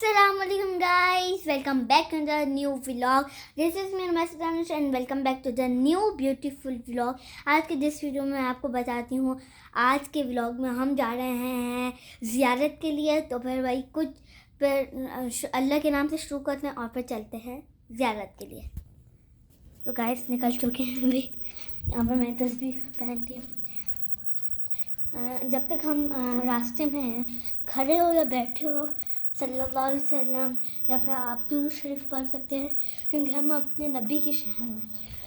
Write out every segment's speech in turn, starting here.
Assalamualaikum guys, welcome back to the new vlog. This is me Anush and welcome back to the new beautiful vlog. आज के जिस video में आपको बताती हूँ, आज के व्लॉग में हम जा रहे हैं ज़ियारत के लिए। तो फिर भाई कुछ फिर अल्लाह के नाम से शुरू करते हैं और फिर चलते हैं ज़ियारत के लिए। तो गाइस निकल चुके हैं अभी। यहाँ पर मैंने तस्बीह पहन ली। जब तक हम रास्ते में हैं, खड़े हो या बैठे हो, सल्लल्लाहु अलैहि वसल्लम या फिर आप दुरूद शरीफ पढ़ सकते हैं, क्योंकि हम अपने नबी के शहर में।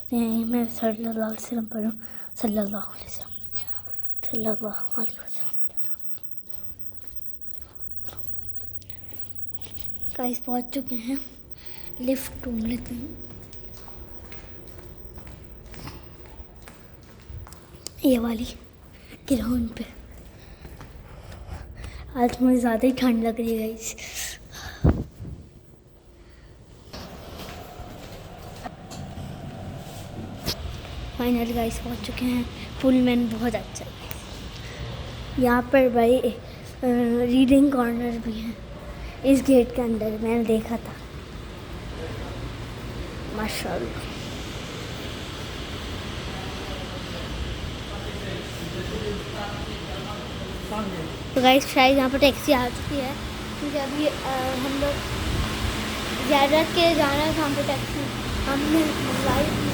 तो यहीं मैं सल्लल्लाहु अलैहि वसल्लम पढ़ूँ, सल्लल्लाहु अलैहि वसल्लम, सल्लल्लाहु अलैहि वसल्लम। गाइस पहुँच चुके हैं, लिफ्ट ढूंढ लेते हैं। ये वाली ग्राउंड पे आज मुझे ज़्यादा ही ठंड लग रही है गाइस। फाइनली गाइस पहुंच चुके हैं। पुल मैन बहुत अच्छा है। यहाँ पर भाई रीडिंग कॉर्नर भी है इस गेट के अंदर, मैंने देखा था। माशाल्लाह। तो गाइस शायद यहाँ पर टैक्सी आ चुकी है, क्योंकि अभी हम लोग ज़ियारत के जाना है। वहाँ पर टैक्सी हमने मंगवाई थी।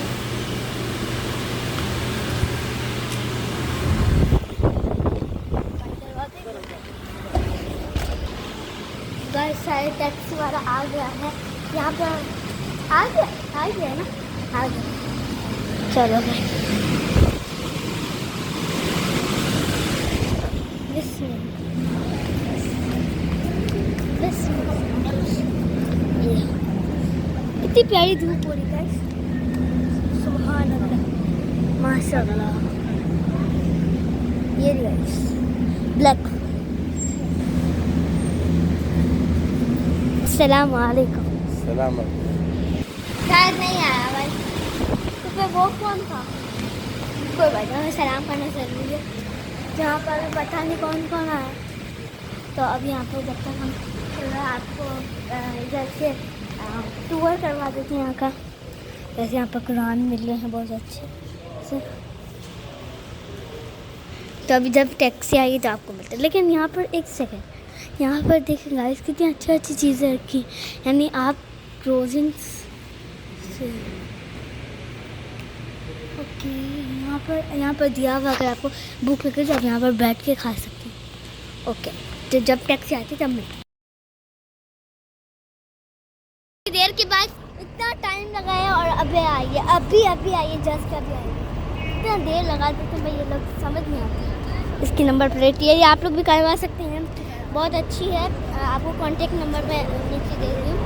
गाइस शायद टैक्सी वाला आ गया है। यहाँ पर आ गया ना, आ गया। चलो भाई इतनी प्यारी धूप हो रही है, सुभान अल्लाह, माशाल्लाह। ये गाइस ब्लैक। अस्सलाम वालेकुम। सलाम। शायद नहीं आया भाई, तो फिर वो कौन था? कोई बात नहीं, सलाम करना जरूरी है। जहाँ पर पता नहीं कौन कौन आया। तो अभी यहाँ पर जब तक हम आपको इधर से टूर करवा देते हैं यहाँ का। जैसे यहाँ पर कुरान मिल रहे हैं बहुत अच्छे से। तो अभी जब टैक्सी आएगी तो आपको मिलता है। लेकिन यहाँ पर एक सेकंड, यहाँ पर देखें गाइस कितनी अच्छी अच्छी चीज़ें रखी, यानी आप क्लोजिंग्स से ओके। यहाँ पर दिया हुआ, अगर आपको भूख लगे तो आप यहाँ पर बैठ के खा सकते हैं। ओके, तो जब टैक्सी आती है तब मिलते। देर के बाद इतना टाइम लगाया और अभी आई है, अभी आई है, जस्ट अभी आई है। इतना देर लगा देते भाई, ये लोग समझ नहीं आते। इसकी नंबर प्लेट ये आप लोग भी करवा सकते हैं, बहुत अच्छी है। आपको कांटेक्ट नंबर मैं नीचे दे रही हूँ,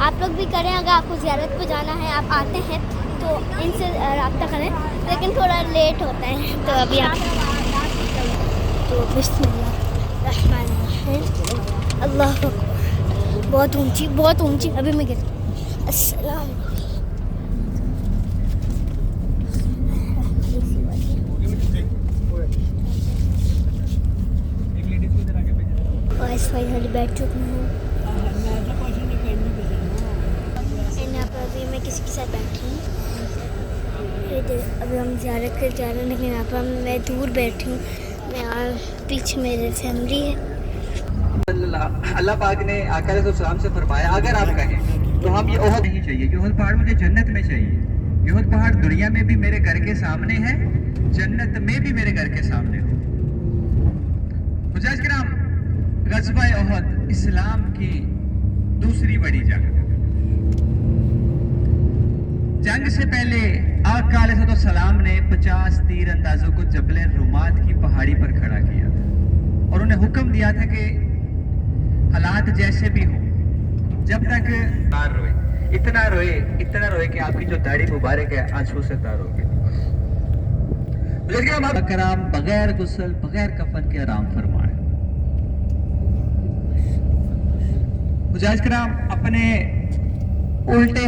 आप लोग भी करें। अगर आपको ज़ियारत पे जाना है, आप आते हैं तो इनसे रब्ता करें, लेकिन थोड़ा लेट होता है। तो अभी आप तो बिस्मिल्लाह अल्लाह अकबर। बहुत ऊंची अभी मैं गिर। अस्सलाम फाइनली बैठ चुकी हूँ। यहाँ पर अभी मैं किसी के साथ बैठी हूँ। अभी हम ज़ियारत कर जा रहे हैं, लेकिन यहाँ पर मैं दूर बैठी हूँ। मैं पीछे मेरे फैमिली है। अल्लाह पाक ने आका अलैहिस्सलाम से फरमाया, अगर आप कहें तो हम ये ओहद नहीं चाहिए, ये ओहद पहाड़ मुझे जन्नत में चाहिए। ये ओहद पहाड़ दुनिया में भी मेरे घर के सामने है, जन्नत में भी मेरे घर के सामने हो। मुजाहिद किराम, ग़ज़वा ओहद इस्लाम की दूसरी बड़ी जंग से पहले आका अलैहिस्सलाम ने 50 तीर अंदाजों को जबल रुमात की पहाड़ी पर खड़ा किया था और उन्हें हुक्म दिया था कि हालात जैसे भी हो, जब तक इतना रोए कि आपकी जो दाढ़ी मुबारक है आंसू से तार होगी। कराम बगैर गुस्ल बगैर कफन के आराम फरमाए। मुजाहिद कराम अपने उल्टे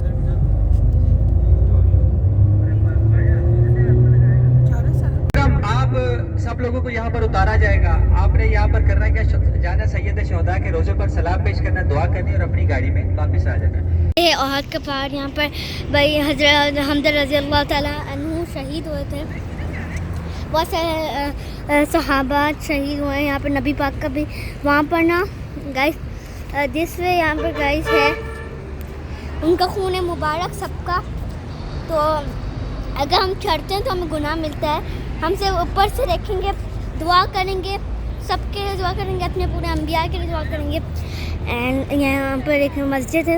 आप आप लोगों को यहाँ पर उतारा जाएगा। आपने यहाँ पर करना क्या, जाना सैयद शहदा के रोजे पर सलाम पेश करना, दुआ करनी और अपनी गाड़ी में वापस आ जाना। ये ओहद का पहाड़, यहाँ पर भाई हज़रत हमजा रज़ी अल्लाह ताला अन्हु शहीद हुए थे। बहुत सारे सहाबा शहीद हुए हैं यहाँ पर, नबी पाक का भी वहाँ पर ना गाइस, जिस वे यहाँ पर गाइस है उनका खून मुबारक सबका। तो अगर हम चढ़ते हैं तो हमें गुनाह मिलता है। हमसे ऊपर से देखेंगे, दुआ करेंगे, सबके लिए दुआ करेंगे, अपने पूरे अंबिया के लिए दुआ करेंगे। एंड यहाँ पर एक मस्जिद है,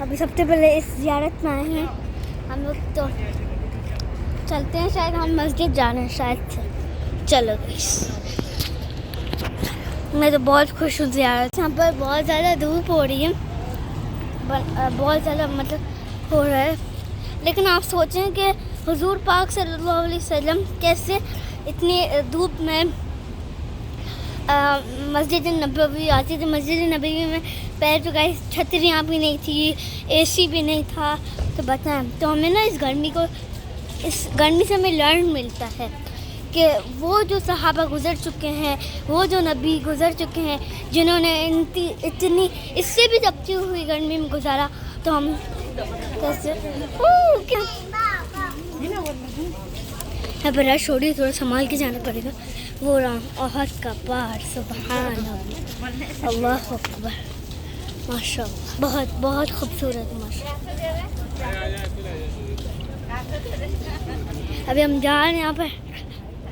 अभी सबसे पहले इस ज़ियारत में आए हैं हम लोग। तो चलते हैं, शायद हम मस्जिद जा रहे हैं शायद से। चलो गाइस, मैं तो बहुत खुश हूँ ज़ियारत। यहाँ पर बहुत ज़्यादा धूप हो रही है, बहुत ज़्यादा मतलब हो रहा है। लेकिन आप सोचें कि हुजूर पाक सल्लल्लाहु अलैहि वसल्लम कैसे इतनी धूप में मस्जिद नबवी आती थी। मस्जिद नबवी में पहले तो गाइस छतरियाँ भी नहीं थी, एसी भी नहीं था। तो बताएं, तो हमें ना इस गर्मी से हमें लर्न मिलता है कि वो जो सहाबा गुज़र चुके हैं, वो जो नबी गुज़र चुके हैं, जिन्होंने इतनी इससे भी तपती हुई गर्मी में गुजारा, तो हम कैसे अब रश हो रही, थोड़ा संभाल के जाना पड़ेगा। वो रहा ओहद का पहाड़, सुभान अल्लाह, अल्लाह अकबर, माशाअल्लाह, बहुत बहुत खूबसूरत माशाअल्लाह। अभी हम जा रहे हैं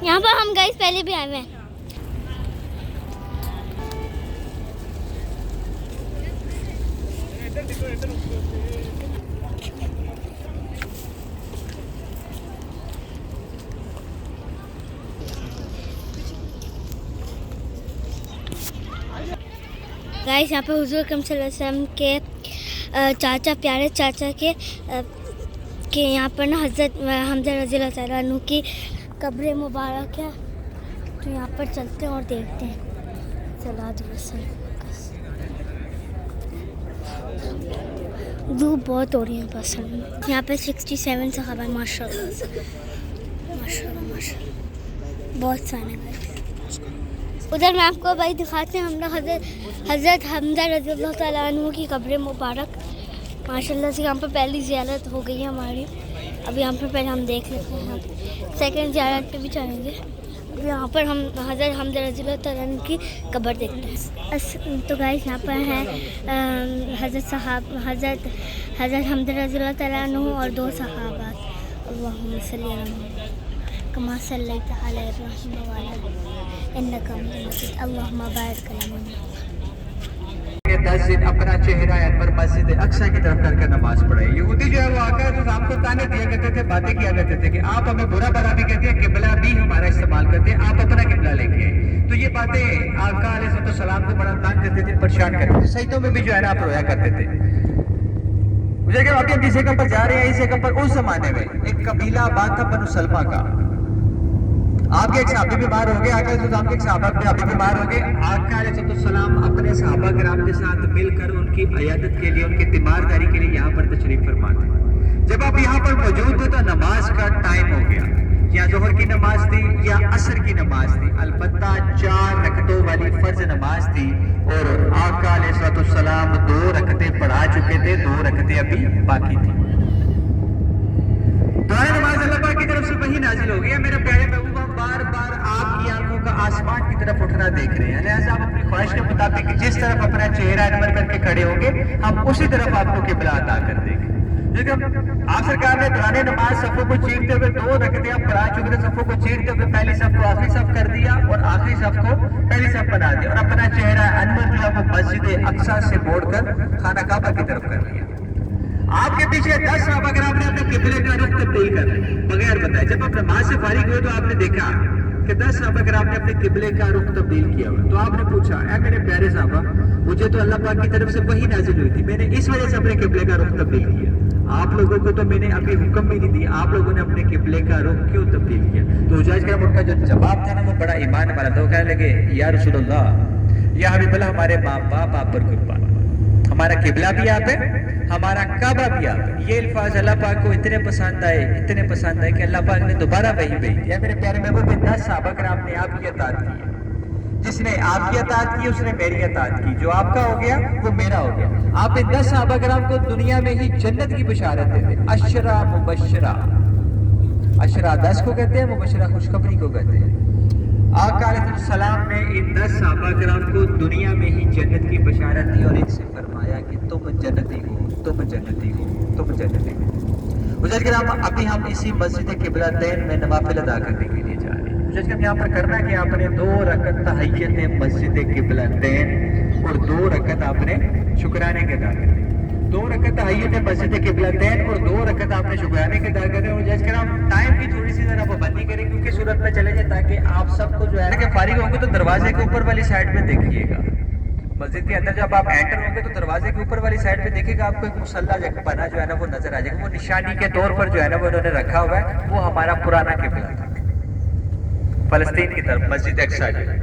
यहाँ पर हम गाइस पहले भी आए हुए हैं। गाइस यहाँ पे हुजूर अकरम सल्लल्लाहु अलैहि वसल्लम के चाचा, प्यारे चाचा के यहाँ पर ना हज़रत हमजा रज़ी अल्लाह ताला अन्हु की कब्र मुबारक है। तो यहाँ पर चलते हैं और देखते हैं। धूप बहुत हो रही है बस। यहाँ पे 67 सहाबा माशाल्लाह माशाल्लाह माशाल्लाह बहुत सारे हैं। उधर मैं आपको भाई दिखाते हैं, हम हज़रत हमजा रज़ी अल्लाह ताला अन्हु की कब्र मुबारक माशाल्लाह से यहाँ पर पहली ज़ियारत हो गई है हमारी। अब यहाँ पर पहले हम देख लेते हैं, हम सेकंड ज़ियारत पे भी चलेंगे। अब यहाँ पर हम हज़रत हमजा रज़ी अल्लाह ताला अन्हु की कब्र देखते हैं। तो गाइस यहाँ पर है हज़रत हमजा रज़ी अल्लाह ताला अन्हु और दो सहाबा। अल्लाहुम्मा सल्ली अला कमा सल्लैता अला इब्राहीम व अला इन्नका हमीदुम मजीद। अल्लाहुम्मा बारिक अला मुहम्मद। 10 दिन अपना चेहरा अनवर मस्जिद अक्सा की तरफ करके नमाज पढ़े। यहूदी जो है वो आकर तो हमको ताने दिया करते थे, बातें किया करते थे कि आप हमें बुरा भला भी कहते हैं, किबला भी हमारा इस्तेमाल करते हैं, आप अपना किबला लेके आए। तो ये बातें आका अलैहिस्सलाम को बड़ा तंग करते थे, परेशान करते थे। सईदों में भी जो है ना आप रोया करते थे। मुझे क्या वाकई जिस जगह पर जा रहे हैं, इस जगह पर उस जमाने में एक कबीला आबाद था बनु सलमा का। आपके एक सहाबी बीमार हो गए, आका अलैहिस्सलाम के एक सहाबा बीमार हो गए। आका अलैहिस्सलाम अपने सहाबा किराम के साथ मिलकर उनकी इयादत के लिए, उनकी तीमारदारी के लिए यहाँ पर तशरीफ फरमा थे। जब आप यहाँ पर मौजूद थे तो नमाज का टाइम हो गया, या जोहर की नमाज थी या असर की नमाज थी। अलबत्ता 4 रकतों वाली फर्ज नमाज थी और आका अलैहिस्सलाम 2 रकतें पढ़ा चुके थे, 2 रकतें अभी बाकी थी। दुआ नमाज अल्लाह पाक की तरफ से वही नाजिल हो गया। मेरे प्यारे महबूब, बार बार आपकी आंखों का आसमान की तरफ उठना देख रहे हैं, लिहाजा आप अपनी ख्वाहिश के मुताबिक जिस तरफ अपना चेहरा अनवर करके खड़े होंगे, हम उसी तरफ आपको किबला अता कर देंगे। लेकिन आप सरकार ने दौरान नमाज सफ़ों को चीरते हुए 2 रकतें आप पढ़ा चुके थे, सफ़ों को चीरते हुए पहली सफ़ को आखिरी सफ़ कर दिया और आखिरी सफ़ को पहली सफ़ बना दिया और अपना चेहरा अनवर जो है वो मस्जिद अक्सा से मोड़कर खाना काबा की तरफ कर लिया। आपके पीछे 10 सहाबा किराम ने अपने किबले का रुख तब्दील कर बगैर बताए। जब आप नमाज से फारिग हुए तो आपने देखा कि 10 सहाबा किराम ने अपने किबले का रुख तब्दील किया हुआ। तो आपने पूछा, ऐ मेरे प्यारे साहबा, मुझे तो अल्लाह पाक की तरफ से वही नाजिल हुई थी, मैंने इस वजह से अपने किबले का रुख तब्दील किया। आप लोगों को तो मैंने अभी हुक्म भी नहीं दिया, आप लोगों ने अपने किबले का रुख क्यों तब्दील किया? तो हुज्जाज किराम उनका जो जवाब था ना वो बड़ा ईमान वाला था। वो कहने लगे, या रसूलल्लाह, या हबीबल्लाह, हमारे माँ बाप आप पर कुर्बान, हमारा किबला भी आप है, हमारा काबा भी आप है। ये अल्फाज अल्लाह पाक को इतने पसंद आए, इतने पसंद आए कि अल्लाह पाक ने दोबारा वही भेज दिया। मेरे प्यारे महबूब, 10 सहाबा कराम ने आपकी अतात की है। जिसने आपकी अतात की उसने मेरी अतात की। जो आपका हो गया वो मेरा हो गया। आप इन 10 सहाबा कराम को दुनिया में ही जन्नत की बशारत देते। अशरा मुबशरा, अशरा 10 को कहते हैं, मुबशरा खुशखबरी को कहते हैं। आका अलैहिस्सलाम ने इन 10 सहाबा कराम को दुनिया में ही जन्नत की बशारत दी और इनसे फरमाया कि तुम जन्नती हो, तुम जन्नती हो, तुम जन्नती हो। मुझे कराम, अभी हम इसी मस्जिद किबलतैन में नवाफिल अदा करने के लिए जा रहे हैं। मुझे यहाँ पर करना है कि आपने 2 रकत तहय्यत मस्जिद किबलतैन और 2 रकत आपने शुक्राने के अदा करने। 2 रकत तहय्यत मस्जिद किबलतैन और 2 रकत आपने शुक्राने के अदा करने। और जज कराम, टाइम की थोड़ी सी जरा पाबंदी करें क्योंकि सूरत में चले जाए, ताकि आप सबको जो है ना कि फारिग होंगे तो दरवाजे के ऊपर वाली साइड में देखिएगा। मस्जिद के अंदर जब आप एंटर होंगे तो दरवाजे के ऊपर वाली साइड पे देखिएगा, आपको एक मुसल्ला बना जो है ना वो नजर आ जाएगा। वो निशानी के तौर पर जो है ना वो उन्होंने रखा हुआ है। वो हमारा पुराना किबला था, फलस्तीन की तरफ मस्जिद अक्सा जो है।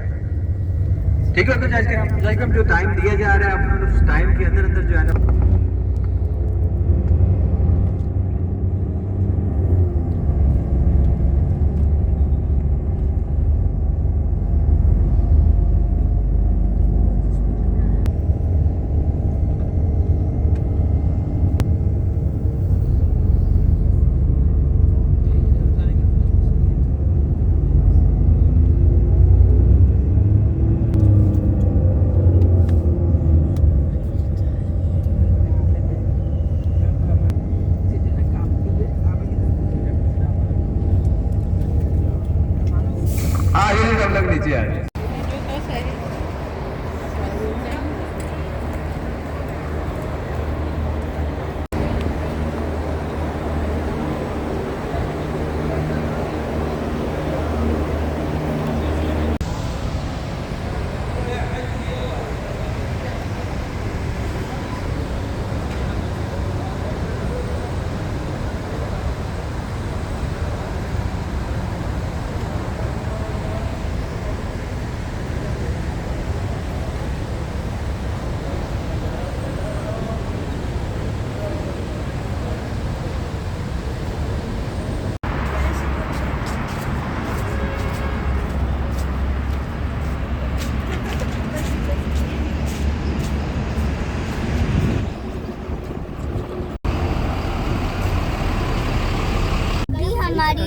ठीक है, तो जज जो टाइम दिया जा रहा है अपने उस टाइम के अंदर अंदर जो है ना नीचे आ जाए। हमारी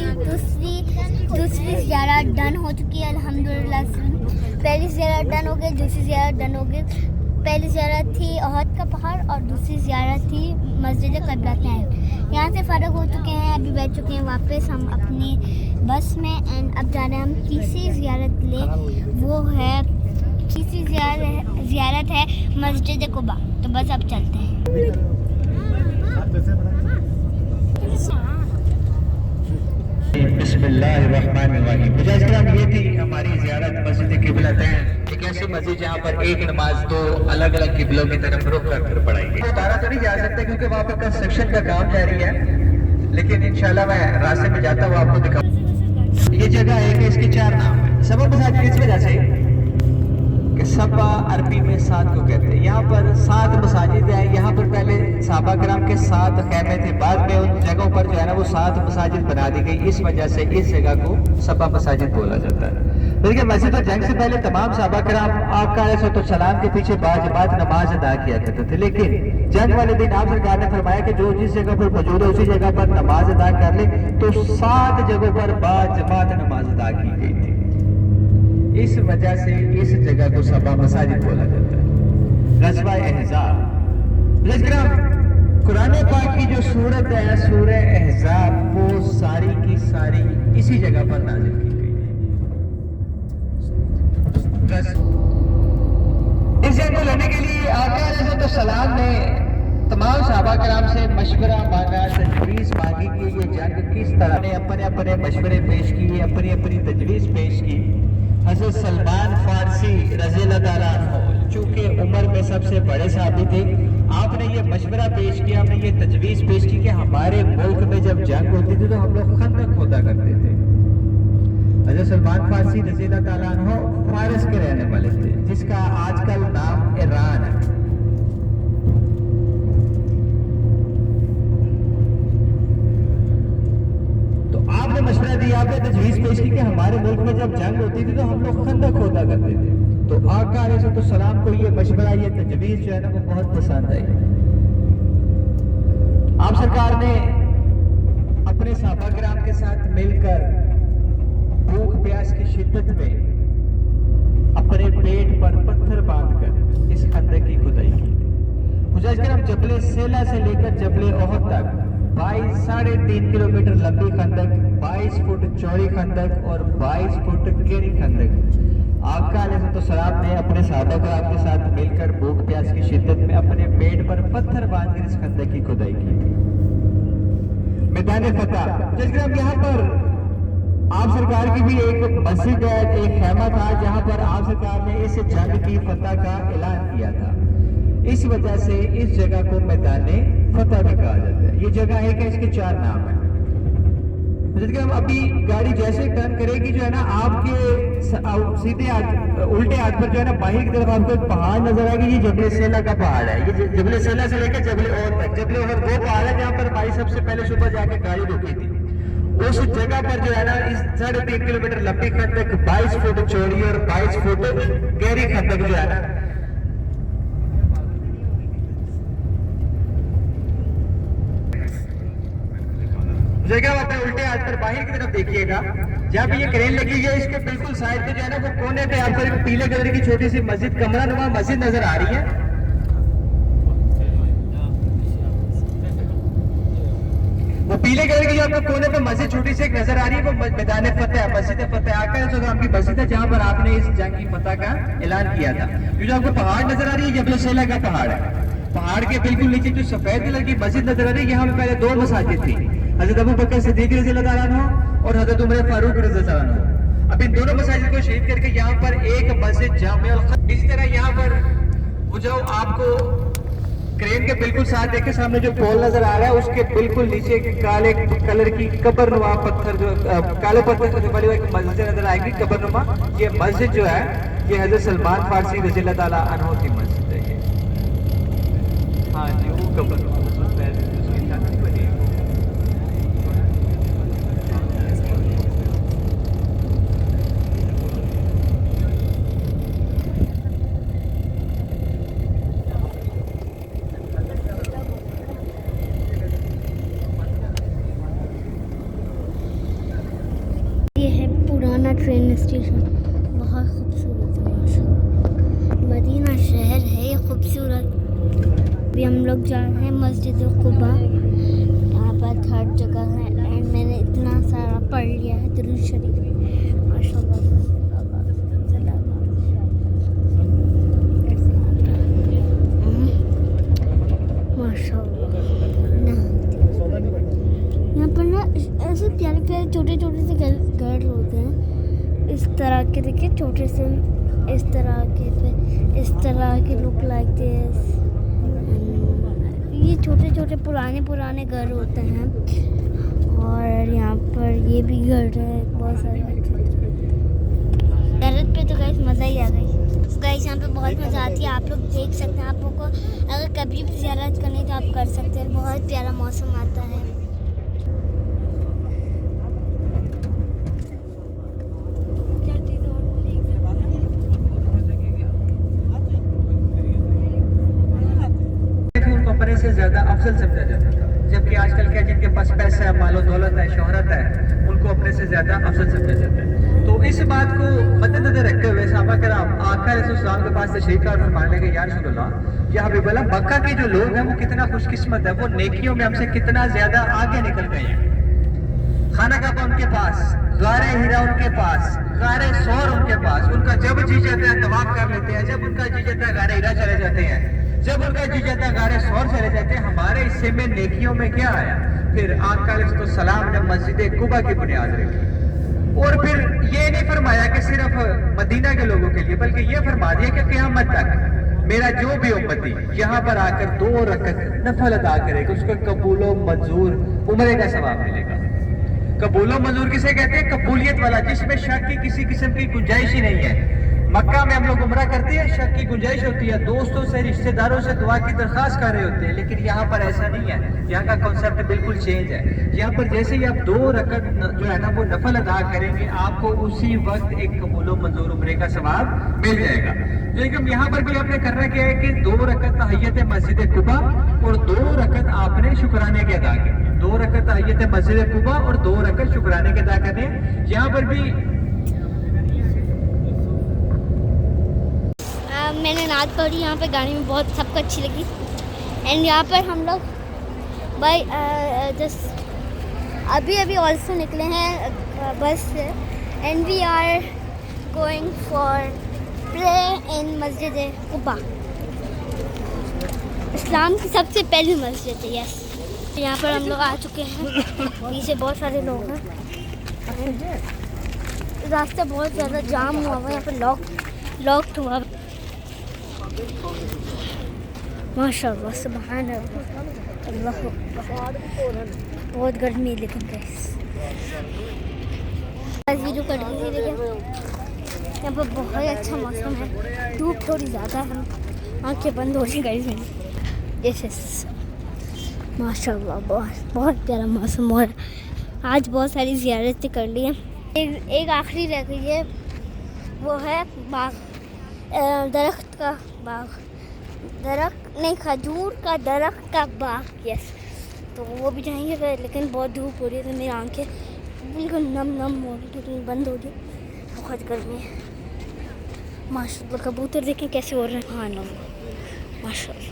दूसरी ज़ियारत डन हो चुकी है अल्हम्दुलिल्लाह से। पहली ज़ियारत डन हो गई, दूसरी ज़ियारत डन हो गई। पहली ज़ियारत थी ओहद का पहाड़ और दूसरी ज़ियारत थी मस्जिद क़िबलतैन। यहाँ से फ़ारिग हो चुके हैं, अभी बैठ चुके हैं वापस हम अपनी बस में। एंड अब जा रहे हैं हम तीसरी ज़ियारत ले, वो है तीसरी ज़ियारत है मस्जिद कुबा। तो बस अब चलते हैं। बिस्मिल्लाहिर्रहमानिर्रहीम। ये थी हमारी ज़ियारत मस्जिद किबलतैन। एक ऐसी मस्जिद जहाँ पर एक नमाज 2 अलग अलग किबलों की तरफ रुख कर पढ़ाई गई। दोबारा तो नहीं जा सकते क्योंकि वहाँ पर कंस्ट्रक्शन का काम जारी है, लेकिन इंशाल्लाह मैं रास्ते में जाता हुआ आपको दिखाऊं। ये जगह है कि इसके 4 नाम है। सबब मसाजिद इस वजह से कि सबा अरबी में 7 को कहते हैं। यहाँ पर 7 मसाजिद है। यहाँ पर पहले सहाबा कराम के 7 खैमे थे, बाद में उन जगहों पर जो है ना वो 7 मसाजिद बना दी गई। इस वजह से इस जगह को सबा मसाजिद बोला जाता है। देखिए, मस्जिद और जंग से पहले तमाम सहाबा कराम आका अलैहिस्सलाम के पीछे बाजमात नमाज अदा किया करते थे, लेकिन जंग वाले दिन आप सरकार ने फरमाया कि जो जिस जगह पर मौजूद है उसी जगह पर नमाज अदा कर ले। तो 7 जगहों पर बाजमात नमाज अदा की गई थी। इस वजह से इस जगह को सबा मसाजिद बोला जाता है। ग़ज़वा अहज़ाब, कुरान पाक की जो सूरत है सूरह अहज़ाब, वो सारी की सारी इसी जगह पर नाज़िल की गई है। इस जंग को लड़ने के लिए आका अलैहिस्सलाम ने तमाम सहाबा कराम से मशवरा मांगा, तजवीज़ मांगी कि ये जंग किस तरह ने अपने अपने मशवरे पेश किए, अपनी अपनी तजवीज़ पेश की। हज़रत सलमान फारसी रज़ियल्लाहु ताला अन्हु चूँकि उम्र में सबसे बड़े साहबी थे, आपने ये मशवरा पेश किया, हमने ये तजवीज़ पेश की कि हमारे मुल्क में जब जंग होती थी तो हम लोग खंदक खोदा करते थे। हज़रत सलमान फारसी रज़ियल्लाहु ताला अन्हु फारस के रहने वाले थे, जिसका आजकल नाम ईरान है। ने यहाँ पे तजवीज़ पेश की कि हमारे मुल्क में जब जंग होती थी तो हम लोग खंदक खोदा करते थे। तो आका अलैहिस्सलाम को ये मशवरा, ये तजवीज़ जो है ना वो बहुत पसंद आई। आप सरकार ने अपने सहाबा किराम के साथ मिलकर भूख प्यास की शिद्दत में अपने पेट पर पत्थर बांधकर इस खंदक की खुदाई की थी। हुज्जाज किराम, जबले सेला से लेकर जबले ओहद तक 22.5 किलोमीटर लंबी खंदक, 22 फुट चौड़ी खंदक और 22 फुट गहरी खंदक आका अलैहिस्सलाम ने अपने सहाबा किराम के साथ मिलकर भूख प्यास की शिद्दत में अपने पेट पर पत्थर बांधकर इस खंदक की खुदाई की थी। मैदान फतह, जैसे यहाँ पर आप सरकार की भी एक मस्जिद है, एक खैमा था जहां पर आप सरकार ने इस जंग की फतह का ऐलान किया था। इस वजह से इस जगह को मैदान फतह भी कहा जाता है। ये जगह है कि इसके 4 नाम है। हम अभी गाड़ी जैसे टर्न करेगी जो है ना, आपके सीधे उल्टे हाथ पर जो है ना बाहर की तरफ आपको एक पहाड़ नजर आएगी। ये जबले सेला का पहाड़ है। ये जबले सेला से लेकर जबले ओहद तक, जबले ओहद वो पहाड़ है जहाँ पर भाई सबसे पहले सुबह जाके गाड़ी रुकी थी। उस जगह पर जो है ना इस 3.5 किलोमीटर लंबी खंदक, 22 फुट चौड़ी और 22 फुट गहरी खंदक जो है ना, जगह अपने उल्टे हाथ पर बाहर की तरफ देखिएगा। जहाँ भी ये क्रेन लगी है इसके बिल्कुल साइड पे जो है ना वो कोने पे आपको एक पीले कलर की छोटी सी मस्जिद, कमरा नुमा मस्जिद नजर आ रही है। वो पीले कलर की जो आपको कोने पे मस्जिद छोटी सी एक नजर आ रही है, वो मैदान फतह, मस्जिद फतह आका अलैहिस्सलाम की मस्जिद है जहाँ पर आपने इस जंग की फतह का ऐलान किया था। ये जो आपको पहाड़ नजर आ रही है जबल सेला का पहाड़ है। पहाड़ के बिल्कुल नीचे जो सफेद कलर की मस्जिद नजर आ रही है, यहाँ पे पहले 2 मसाजिद थी, हजरत अबू बकर सिद्दीक रज़ियल्लाहु अन्हु और हजरत उमर फारूक रज़ियल्लाहु अन्हु। अब इन दोनों मसाजिद को शहीद करके यहाँ पर एक मस्जिद जामिया अल खैर। इसी तरह यहाँ पर वो जो आपको क्रेन के बिल्कुल साथ देखे सामने जो पोल नजर आ रहा है उसके बिल्कुल नीचे काले कलर की कब्रनुमा पत्थर, जो काले पत्थर वाली एक मस्जिद नजर आएगी कब्रनुमा। ये मस्जिद जो है ये हजरत सलमान फारसी रज़ियल्लाहु ताला अन्हु की मस्जिद है। हाँ जी, वो कब्रनुमा उसकी छाती बनी है। ट्रेन स्टेशन बहुत खूबसूरत है माशाल्लाह। मदीना शहर है ये खूबसूरत। अभी हम लोग जा रहे हैं मस्जिद कुबा। यहाँ पर 3rd जगह है एंड मैंने इतना सारा पढ़ लिया है दुरूद शरीफ माशाल्लाह। यहाँ पर ना ऐसे प्यारे प्यारे छोटे छोटे से घर होते हैं इस तरह के, देखिए छोटे से इस तरह के लुक लाइक दिस। ये छोटे छोटे पुराने घर होते हैं और यहाँ पर ये भी घर है बहुत सारे। गरत पे तो गाइस मज़ा ही आ गई। गाइस यहाँ पे बहुत मज़ा आती है, आप लोग देख सकते हैं। आप लोग को अगर कभी भी ज़ियारत करनी तो आप कर सकते हैं। बहुत प्यारा मौसम आता है। से ज्यादा अफजल समझा जाता था, जबकि आजकल क्या जिनके पास पैसा है, मालो दौलत है, शोहरत है, उनको अपने से ज्यादा अफजल समझा जाता है। तो इस बात को मद्देनजर रखते हुए सहाबा किराम आका अलैहिस्सलाम के पास तशरीफ लाए और फरमाने लगे, या रसूलल्लाह, या हबीबल्लाह, मक्का के जो लोग हैं वो कितना खुशकिस्मत है, वो नेकियों में हमसे कितना ज्यादा आगे निकल गए हैं। खाना काबा उनके पास, गारे हीरा उनके पास, गारे सौर उनके पास, उनका जब जी जाता है तवाफ कर लेते हैं, जब उनका जी जाता है गारे हीरा चले जाते हैं, जब उनका जी जाता है गारे सौर चले जाते हैं। हमारे हिस्से में नेकियों में क्या आया? फिर आका अलैहिस्सलाम ने मस्जिद कुबा की बुनियाद रखी और फिर ये नहीं फरमाया कि सिर्फ मदीना के लोगों के लिए, बल्कि ये फरमा दिया कि क़यामत तक मेरा जो भी उम्मती यहाँ पर आकर 2 रकअत नफल अदा करेगा उसको कबूलो मंजूर उम्रे का सवाब मिलेगा। कबूलो मंजूर किसे कहते हैं? कबूलियत वाला, जिसमें शक की किसी किस्म की गुंजाइश ही नहीं है। मक्का में हम लोग उम्रा करते हैं, शक की गुंजाइश होती है, दोस्तों से रिश्तेदारों से दुआ की दरख्वास्त कर रहे होते हैं, लेकिन यहाँ पर ऐसा नहीं है। यहाँ का कॉन्सेप्ट बिल्कुल चेंज है। यहाँ पर जैसे ही आप 2 रकत जो है ना वो नफल अदा करेंगे, आपको उसी वक्त एक कबूल व मंजूर उम्रे का सवाब मिल जाएगा। लेकिन यहाँ पर भी आपने करना क्या है कि 2 रकत तहियत मस्जिद कुबा और 2 रकत आपने शुक्राने के अदा करने। 2 रकत तहियत मस्जिद कुबा और 2 रकत शुक्राने के अदा करने। यहाँ पर भी मैंने नात पढ़ी यहाँ पे गाड़ी में, बहुत सबको अच्छी लगी। एंड यहाँ पर हम लोग भाई जस्ट अभी ऑल्सो निकले हैं बस से, and we are going for pray in मस्जिद कुबा, इस्लाम की सबसे पहली मस्जिद है। यस, यहाँ पर हम लोग आ चुके हैं, पीछे बहुत सारे लोग हैं। रास्ता बहुत ज़्यादा जाम हुआ हुआ है, यहाँ पर लॉक्ड हुआ। माशाअल्लाह, सुभान अल्लाह, बहुत गर्मी है लेकिन वीडियो कट गई, लेकिन यहाँ पर बहुत अच्छा मौसम है। धूप थोड़ी ज़्यादा है, आंखें बंद हो रही गाइस मेरी। यस माशाअल्लाह, बहुत प्यारा मौसम हो रहा है। आज बहुत सारी ज़ियारतें कर ली हैं। एक आखिरी रह गई है, वो है बाग, दरख्त का बाग, दरख्त नहीं, खजूर का दरख्त का बाग। यस, तो वो भी जाएंगे फिर, लेकिन बहुत धूप हो रही है तो मेरी आंखें बिल्कुल नम हो रही, क्योंकि बंद हो रही, बहुत गर्मी है। माशाअल्लाह, कबूतर देखें कैसे हो रहे हैं। हाँ ना, माशाअल्लाह।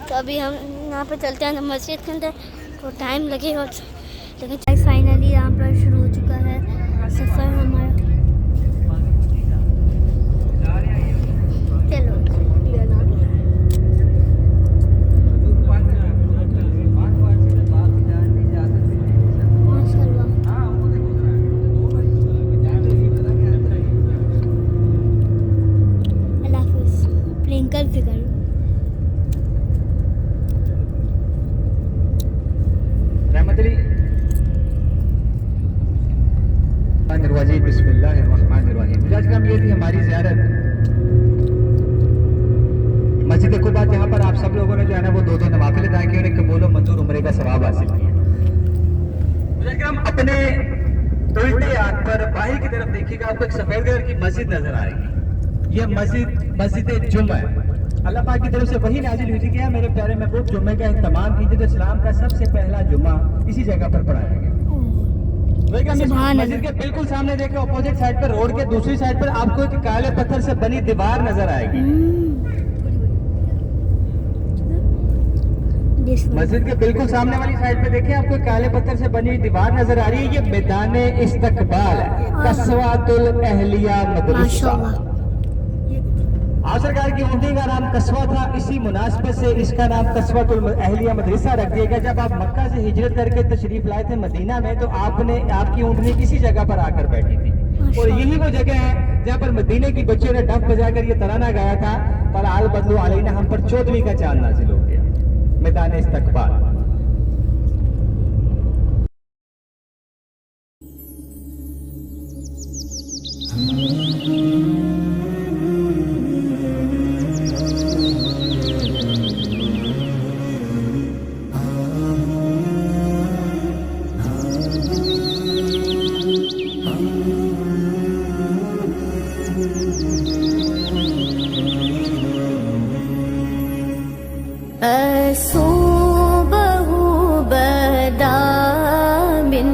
तो अभी हम यहाँ पे चलते हैं मस्जिद के अंदर, को टाइम लगेगा, लेकिन फाइनली यहाँ पर शुरू हो चुका है सफ़र हमारा। चलो प्रियंका से करो। बिस्मिल्लाहिर्रहमानिर्रहीम। आज का ये थी हमारी ज़ियारत मस्जिद कुबा, जहाँ पर आप सब लोगों ने जो है ना वो 2 नवाफिल अदा किए और एक कबूल व मंजूर उम्रे का सवाब हासिल किया। हम अपने उल्टे हाथ पर बाहर की तरफ देखिएगा, आपको एक सफेद कलर की मस्जिद नजर आएगी। ये मस्जिद जुम्मा है। अल्लाह पाक की तरफ से वही नाजिल हुई थी कि मेरे प्यारे महबूब, जुम्मे का एहतमाम कीजिए, तो इस्लाम का सबसे पहला जुम्मा इसी जगह पर पढ़ाया गया। मस्जिद के बिल्कुल सामने देखें, अपोजिट साइड पर, रोड के दूसरी साइड पर आपको एक काले पत्थर से बनी दीवार नजर आएगी। मस्जिद के बिल्कुल सामने वाली साइड पे देखें, आपको काले पत्थर से बनी दीवार नजर आ रही है। ये मैदान इस्तकबाल है, कस्वातुल अहलिया मदरसा। आप सरकार की ऊँटनी का नाम कस्वा था, इसी मुनासिबत से इसका नाम कस्वातुल अहलिया मदरसा रख दिया गया। जब आप मक्का से हिजरत करके तशरीफ लाए थे मदीना में, तो आपकी ऊँटनी इसी जगह पर आकर बैठी थी, और यही वो जगह है जहाँ पर मदीने की बच्चों ने डफ बजाकर ये तराना गाया था, तलाल बदलू अलैना, हम पर 14वीं का चांद नाज़िल हो गया। मैदान इस्तकबाल। बदा बिन